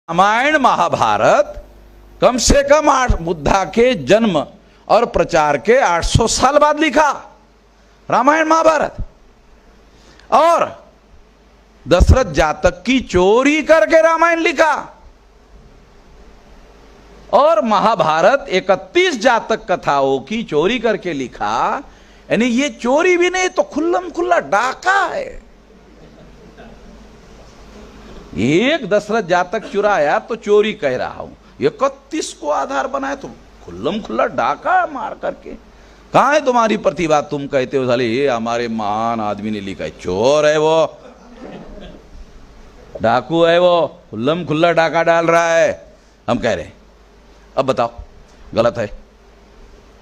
रामायण महाभारत कम से कम बुद्धा के जन्म और प्रचार के 800 साल बाद लिखा रामायण महाभारत। और दशरथ जातक की चोरी करके रामायण लिखा और महाभारत 31 जातक कथाओं की चोरी करके लिखा। यानी ये चोरी भी नहीं तो खुल्लम खुल्ला डाका है। एक दशरथ जातक चुराया तो चोरी कह रहा हूं, 31 को आधार बनाए तो खुल्लम खुल्ला डाका मार करके। कहां है तुम्हारी प्रतिभा? तुम कहते हो साले ये हमारे महान आदमी ने लिखा है। चोर है वो, डाकू है वो, खुल्लम खुल्ला डाका डाल रहा है। हम कह रहे हैं अब बताओ गलत है।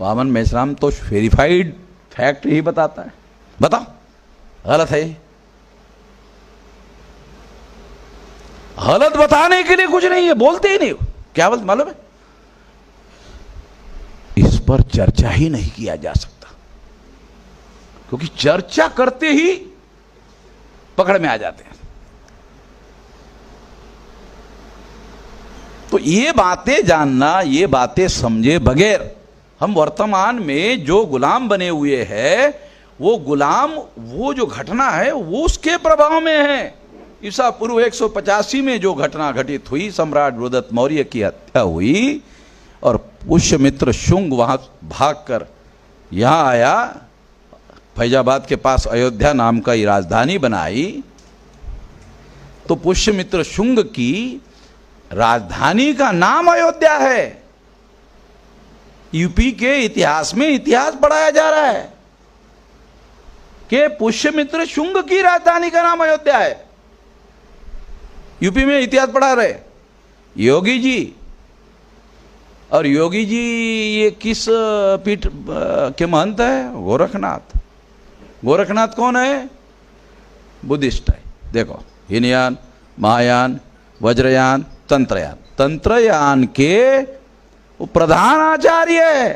वामन मेश्राम तो वेरीफाइड फैक्ट ही बताता है, बताओ गलत है। गलत बताने के लिए कुछ नहीं है, बोलते ही नहीं। क्या बोलते मालूम है? इस पर चर्चा ही नहीं किया जा सकता, क्योंकि चर्चा करते ही पकड़ में आ जाते हैं। तो ये बातें जानना, ये बातें समझे बगैर हम वर्तमान में जो गुलाम बने हुए हैं, वो गुलाम, वो जो घटना है वो उसके प्रभाव में है। ईसा पूर्व 185 में जो घटना घटित हुई, सम्राट रुद्रत मौर्य की हत्या हुई और पुष्यमित्र शुंग वहां भागकर यहां आया, फैजाबाद के पास अयोध्या नाम का ही राजधानी बनाई। तो पुष्यमित्र शुंग की राजधानी का नाम अयोध्या है। यूपी के इतिहास में इतिहास पढ़ाया जा रहा है कि पुष्यमित्र शुंग की राजधानी का नाम अयोध्या है। यूपी में इतिहास पढ़ा रहे योगी जी। और योगी जी ये किस पीठ के महंत है? गोरखनाथ। गोरखनाथ कौन है? बुद्धिस्ट है। देखो, हीनयान, महायान, वज्रयान, तंत्रयान। तंत्रयान के वो प्रधान आचार्य है,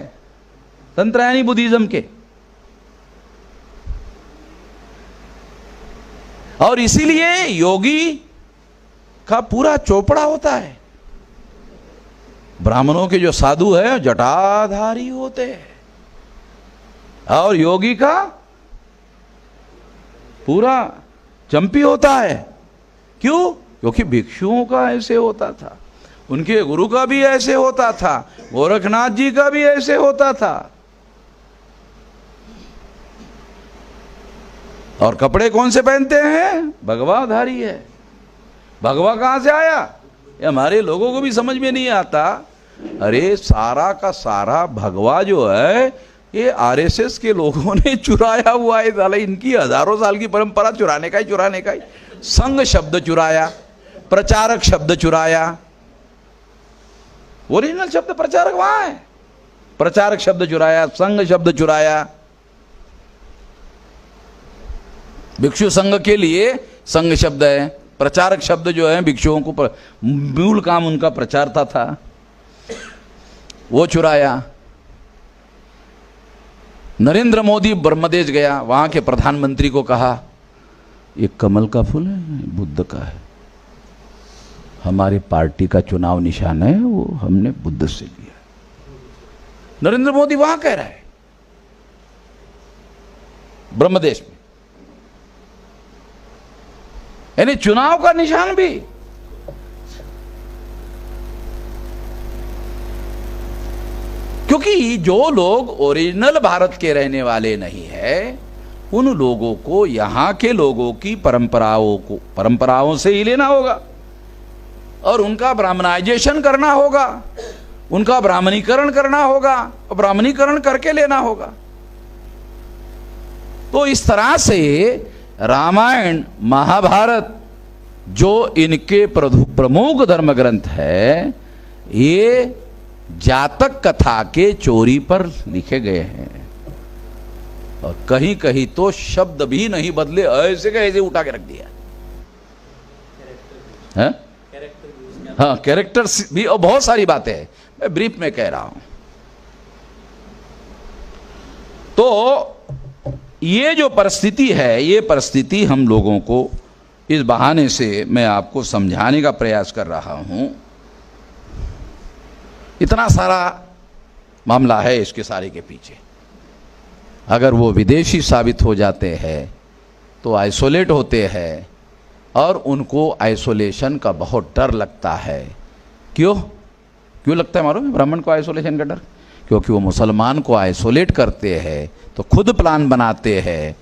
तंत्रयानी बुद्धिज्म के। और इसीलिए योगी का पूरा चोपड़ा होता है। ब्राह्मणों के जो साधु है जटाधारी होते हैं और योगी का पूरा चंपी होता है। क्यों? क्योंकि भिक्षुओं का ऐसे होता था, उनके गुरु का भी ऐसे होता था, गोरखनाथ जी का भी ऐसे होता था। और कपड़े कौन से पहनते हैं? भगवाधारी है। भगवा कहां से आया? ये हमारे लोगों को भी समझ में नहीं आता। अरे सारा का सारा भगवा जो है ये आरएसएस के लोगों ने चुराया हुआ है। साला इनकी हजारों साल की परंपरा चुराने का ही। संघ शब्द चुराया, प्रचारक शब्द चुराया। ओरिजिनल शब्द प्रचारक वहां है। प्रचारक शब्द चुराया, संघ शब्द चुराया। भिक्षु संघ के लिए संघ शब्द है, प्रचारक शब्द जो है भिक्षुओं को मूल काम उनका प्रचारता था, वो चुराया। नरेंद्र मोदी ब्रह्मदेश गया, वहां के प्रधानमंत्री को कहा ये कमल का फूल है, बुद्ध का है, हमारी पार्टी का चुनाव निशान है, वो हमने बुद्ध से लिया। नरेंद्र मोदी वहां कह रहा है ब्रह्मदेश में। यानी चुनाव का निशान भी। क्योंकि जो लोग ओरिजिनल भारत के रहने वाले नहीं है, उन लोगों को यहां के लोगों की परंपराओं से ही लेना होगा और उनका ब्राह्मणाइजेशन करना होगा, उनका ब्राह्मणीकरण करना होगा और ब्राह्मणीकरण करके लेना होगा। तो इस तरह से रामायण महाभारत जो इनके प्रमुख धर्म ग्रंथ है, ये जातक कथा के चोरी पर लिखे गए हैं। और कहीं कहीं तो शब्द भी नहीं बदले, ऐसे का ऐसे उठा के रख दिया है? हाँ, कैरेक्टर्स भी और बहुत सारी बातें हैं, मैं ब्रीफ में कह रहा हूं। तो ये जो परिस्थिति है, ये परिस्थिति हम लोगों को इस बहाने से मैं आपको समझाने का प्रयास कर रहा हूं। इतना सारा मामला है इसके सारे के पीछे। अगर वो विदेशी साबित हो जाते हैं तो आइसोलेट होते हैं और उनको आइसोलेशन का बहुत डर लगता है। क्यों लगता है मालूम है ब्राह्मण को आइसोलेशन का डर? क्योंकि वो मुसलमान को आइसोलेट करते हैं तो खुद प्लान बनाते हैं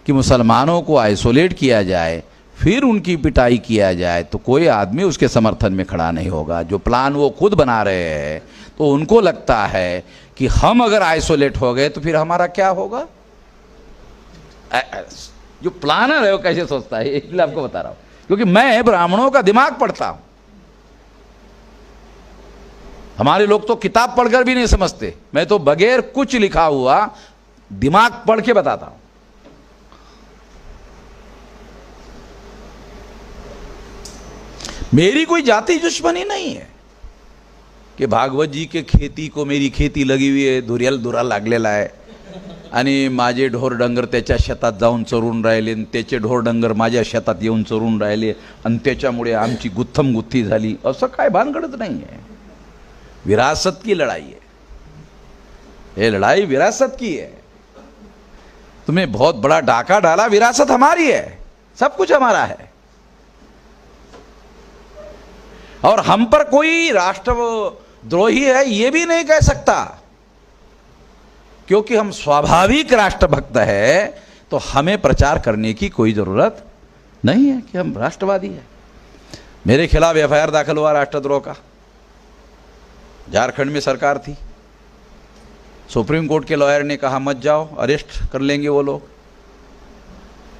कि मुसलमानों को आइसोलेट किया जाए, फिर उनकी पिटाई किया जाए तो कोई आदमी उसके समर्थन में खड़ा नहीं होगा। जो प्लान वो खुद बना रहे हैं तो उनको लगता है कि हम अगर आइसोलेट हो गए तो फिर हमारा क्या होगा। जो प्लानर है वो कैसे सोचता है, इसलिए आपको बता रहा हूं, क्योंकि मैं ब्राह्मणों का दिमाग पढ़ता हूं। हमारे लोग तो किताब पढ़कर भी नहीं समझते, मैं तो बगैर कुछ लिखा हुआ दिमाग पढ़ के बताता हूं। मेरी कोई जाति दुश्मनी नहीं है कि भागवत जी के खेती को मेरी खेती लगी हुई आहे, धुर्याला धुरा लागलेला आहे आणि माझे ढोर डंगर त्याच्या शेतात जाऊन चरून राहिले आणि त्याचे ढोर डंगर माझ्या शेतात येऊन चरून राहिले आणि त्याच्यामुळे आमची गुत्थम गुत्थी झाली, असं काय भानगडच नाही आहे। विरासत की लड़ाई है, ये लड़ाई विरासत की है। तुमने बहुत बड़ा डाका डाला, विरासत हमारी है, सब कुछ हमारा है और हम पर कोई राष्ट्रद्रोही है ये भी नहीं कह सकता, क्योंकि हम स्वाभाविक राष्ट्रभक्त है तो हमें प्रचार करने की कोई जरूरत नहीं है कि हम राष्ट्रवादी हैं। मेरे खिलाफ एफआईआर दाखिल हुआ राष्ट्रद्रोह का, झारखंड में सरकार थी, सुप्रीम कोर्ट के लॉयर ने कहा मत जाओ, अरेस्ट कर लेंगे वो लोग।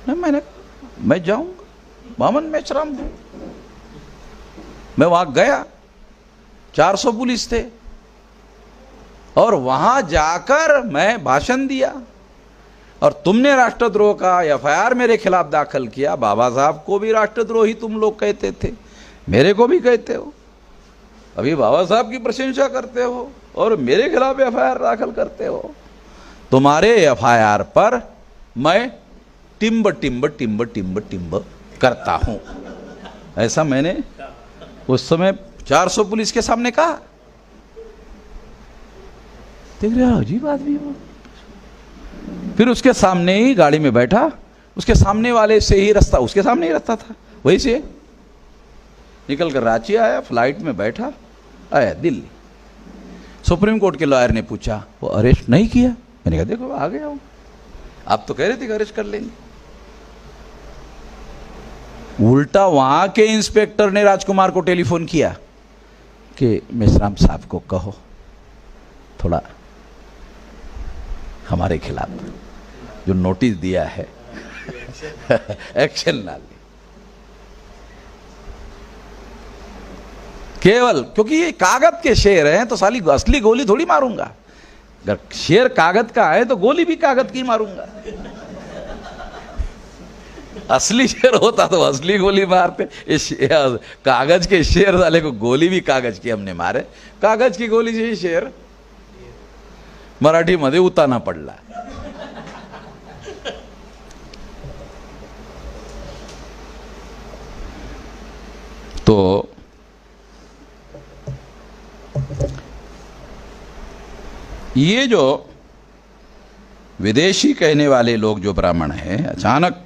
मैं जाऊंगा, मोहम्मद मेचराम हूं। मैं वहां गया, 400 पुलिस थे और वहां जाकर मैं भाषण दिया और तुमने राष्ट्रद्रोह का एफआईआर मेरे खिलाफ दाखिल किया। बाबा साहब को भी राष्ट्रद्रोही तुम लोग कहते थे, मेरे को भी कहते हो, अभी बाबा साहब की प्रशंसा करते हो और मेरे खिलाफ एफआईआर दाखिल करते हो। तुम्हारे एफआईआर पर मैं टिम्ब टिम्ब टिम्ब टिम्ब टिम्ब करता हूं, ऐसा मैंने उस समय 400 पुलिस के सामने कहा। देख रहे हो, अजीब आदमी हो। फिर उसके सामने ही गाड़ी में बैठा, उसके सामने वाले से ही रास्ता, उसके सामने ही रास्ता था, वही से निकल कर रांची आया, फ्लाइट में बैठा, आया दिल्ली। सुप्रीम कोर्ट के लॉयर ने पूछा वो अरेस्ट नहीं किया? मैंने कहा देखो आ गया हूं, आप तो कह रहे थे कि अरेस्ट कर लेंगे। उल्टा वहां के इंस्पेक्टर ने राजकुमार को टेलीफोन किया कि मेश्राम साहब को कहो थोड़ा हमारे खिलाफ जो नोटिस दिया है एक्शन ना ले। केवल क्योंकि ये कागज के शेर हैं तो साली असली गोली थोड़ी मारूंगा। अगर शेर कागज का है तो गोली भी कागज की मारूंगा। असली शेर होता तो असली गोली मारते। कागज के शेर वाले को गोली भी कागज की हमने मारे, कागज की गोली से शेर मराठी मध्ये उताना पडला। तो ये जो विदेशी कहने वाले लोग जो ब्राह्मण हैं, अचानक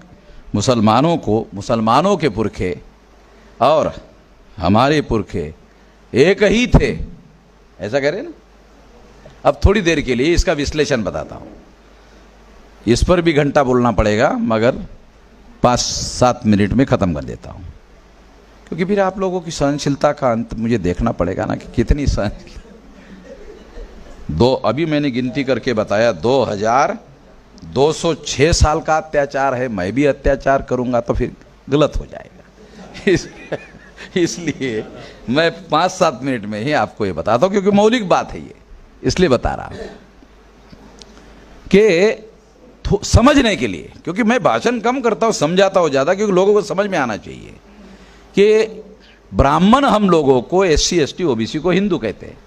मुसलमानों के पुरखे और हमारे पुरखे एक ही थे, ऐसा कह रहे ना। अब थोड़ी देर के लिए इसका विश्लेषण बताता हूं, इस पर भी घंटा बोलना पड़ेगा मगर 5-7 मिनट में ख़त्म कर देता हूं, क्योंकि फिर आप लोगों की सहनशीलता का अंत मुझे देखना पड़ेगा ना कि कितनी सहनशीलता। अभी मैंने गिनती करके बताया 2206 साल का अत्याचार है। मैं भी अत्याचार करूंगा तो फिर गलत हो जाएगा। इसलिए मैं 5-7 मिनट में ही आपको ये बताता हूं, क्योंकि मौलिक बात है ये, इसलिए बता रहा हूं कि समझने के लिए, क्योंकि मैं भाषण कम करता हूं, समझाता हूं ज़्यादा, क्योंकि लोगों को समझ में आना चाहिए कि ब्राह्मण हम लोगों को SC ST OBC को हिंदू कहते हैं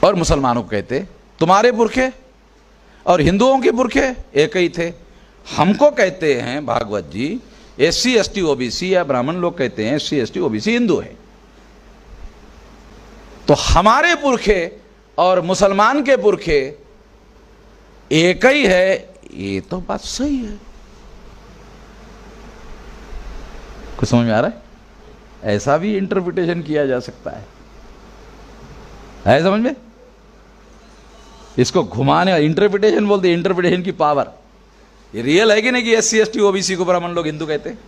और मुसलमानों को कहते। तुम्हारे पुरखे और हिंदुओं के पुरखे एक ही थे, हमको कहते हैं भागवत जी SC ST OBC, या ब्राह्मण लोग कहते हैं SC ST OBC हिंदू है। तो हमारे पुरखे और मुसलमान के पुरखे एक ही है, ये तो बात सही है। कुछ समझ में आ रहा है? ऐसा भी इंटरप्रिटेशन किया जा सकता है समझ में? इसको घुमाने, इंटरप्रिटेशन बोलते, इंटरप्रिटेशन की पावर। ये रियल है कि नहीं कि SC ST OBC को ब्राह्मण लोग हिंदू कहते हैं?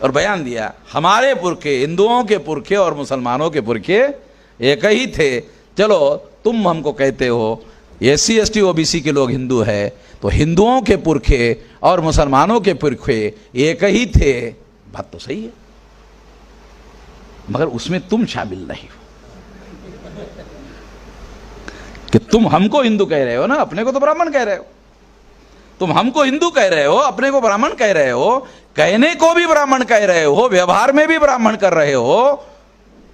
और बयान दिया हमारे पुरखे, हिंदुओं के पुरखे और मुसलमानों के पुरखे एक ही थे। चलो तुम हमको कहते हो SC ST OBC के लोग हिंदू है, तो हिंदुओं के पुरखे और मुसलमानों के पुरखे एक ही थे। बात तो सही है, मगर उसमें तुम शामिल नहीं हो कि तुम हमको हिंदू कह रहे हो ना, अपने को तो ब्राह्मण कह रहे हो। तुम हमको हिंदू कह रहे हो, अपने को ब्राह्मण कह रहे हो, कहने को भी ब्राह्मण कह रहे हो, व्यवहार में भी ब्राह्मण कर रहे हो।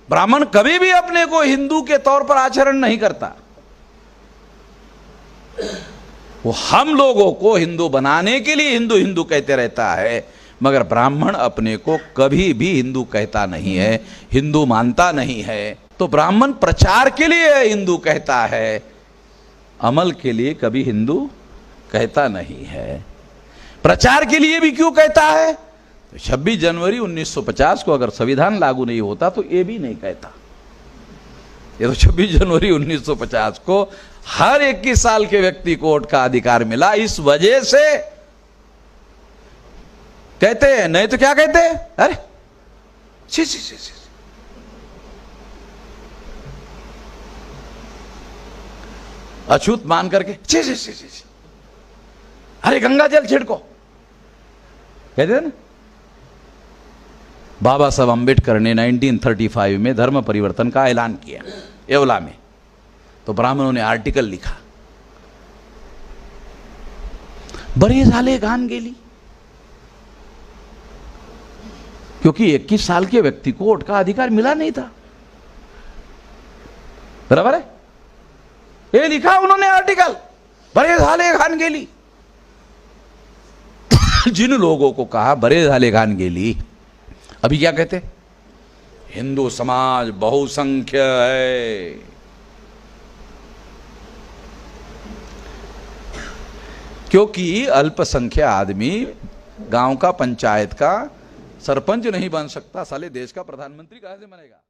ब्राह्मण कभी भी अपने को हिंदू के तौर पर आचरण नहीं करता। वो हम लोगों को हिंदू बनाने के लिए हिंदू हिंदू कहते रहता है, मगर ब्राह्मण अपने को कभी भी हिंदू कहता नहीं है, हिंदू मानता नहीं है। तो ब्राह्मण प्रचार के लिए हिंदू कहता है, अमल के लिए कभी हिंदू कहता नहीं है। प्रचार के लिए भी क्यों कहता है? तो 26 जनवरी 1950 को अगर संविधान लागू नहीं होता तो ये भी नहीं कहता। ये तो 26 जनवरी 1950 को हर 21 साल के व्यक्ति को वोट का अधिकार मिला, इस वजह से कहते हैं। नहीं तो क्या कहते हैं? अरे सी सी सी सी अछूत मान करके सी सी सी सी, अरे गंगा जल छिड़को, कहते हैं ना। बाबा साहब अंबेडकर ने 1935 में धर्म परिवर्तन का ऐलान किया येवला में, तो ब्राह्मणों ने आर्टिकल लिखा, बड़े झाले घाण गेली, क्योंकि 21 साल के व्यक्ति को वोट का अधिकार मिला नहीं था। बराबर है? ये लिखा उन्होंने आर्टिकल, बड़े झाले घाण गेली। जिन लोगों को कहा बड़े झाले घाण गेली, अभी क्या कहते? हिंदू समाज बहुसंख्य है। क्योंकि अल्पसंख्यक आदमी गांव का, पंचायत का सरपंच नहीं बन सकता, साले देश का प्रधानमंत्री कहां से बनेगा?